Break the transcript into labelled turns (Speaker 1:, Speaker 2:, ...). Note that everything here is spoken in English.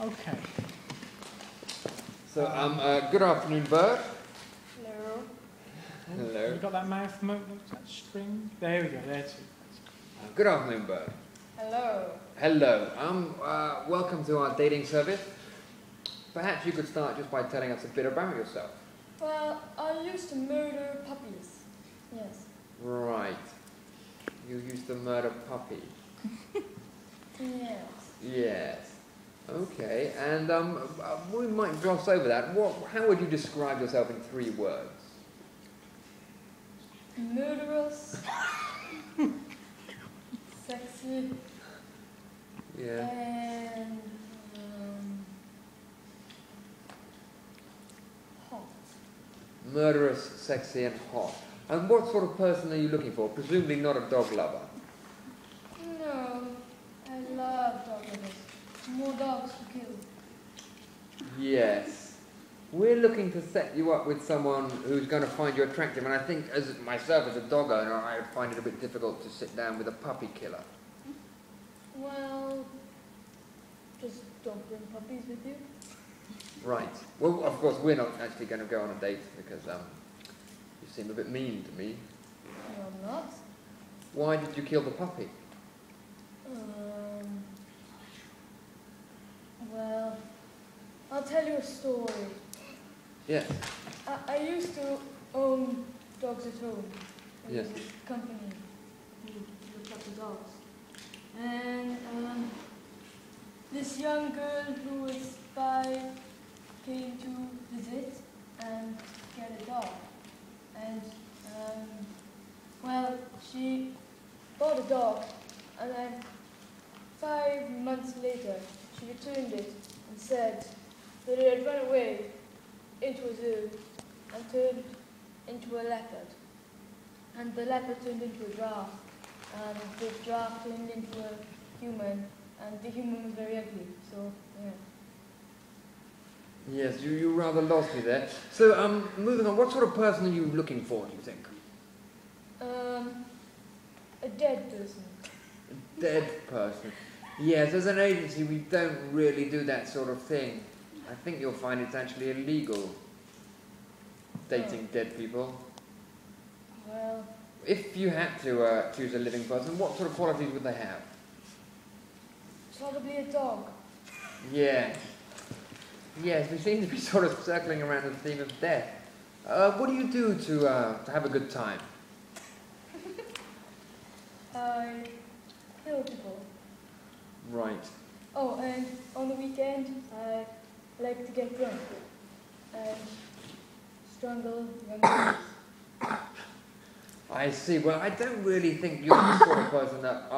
Speaker 1: Okay.
Speaker 2: So, good afternoon, Bert.
Speaker 3: Hello.
Speaker 2: Hello.
Speaker 1: Have you got that mouth that string? There we go, that's it.
Speaker 2: Good afternoon, Bert.
Speaker 3: Hello.
Speaker 2: Hello. Welcome to our dating service. Perhaps you could start just by telling us a bit about yourself.
Speaker 3: Well, I used to murder puppies. Yes.
Speaker 2: Right. You used to murder puppy.
Speaker 3: Yes.
Speaker 2: Yes. Okay. And we might gloss over that. How would you describe yourself in 3 words?
Speaker 3: Murderous. Sexy.
Speaker 2: Yeah.
Speaker 3: And hot.
Speaker 2: Murderous, sexy, and hot. And what sort of person are you looking for? Presumably not a dog lover.
Speaker 3: No, I love dog lovers. More dogs to kill.
Speaker 2: Yes. We're looking to set you up with someone who's going to find you attractive, and I think, as myself, as a dog owner, I find it a bit difficult to sit down with a puppy killer.
Speaker 3: Well, just don't bring puppies with you.
Speaker 2: Right. Well, of course, we're not actually going to go on a date because you seem a bit mean to me.
Speaker 3: No, I'm not.
Speaker 2: Why did you kill the puppy?
Speaker 3: Well, I'll tell you a story.
Speaker 2: Yes.
Speaker 3: I used to own dogs at home. There
Speaker 2: Yes.
Speaker 3: was a company who looked after dogs. And this young girl who was 5 came to visit and get a dog. And, well, she bought a dog, and then 5 months later, she returned it and said that it had run away into a zoo and turned into a leopard. And the leopard turned into a giraffe, and the giraffe turned into a human, and the human was very ugly, so, yeah.
Speaker 2: Yes, you rather lost me there. So, moving on, what sort of person are you looking for, do you think?
Speaker 3: A dead person.
Speaker 2: A dead person. Yes, as an agency, we don't really do that sort of thing. I think you'll find it's actually illegal, dating dead people.
Speaker 3: Well,
Speaker 2: If you had to choose a living person, what sort of qualities would they have?
Speaker 3: probably a dog.
Speaker 2: Yes. Yes, we seem to be sort of circling around the theme of death. What do you do to have a good time?
Speaker 3: I kill people.
Speaker 2: Right.
Speaker 3: Oh, and on the weekend, I like to get drunk and strangle young girls.
Speaker 2: I see. Well, I don't really think you're the sort of person that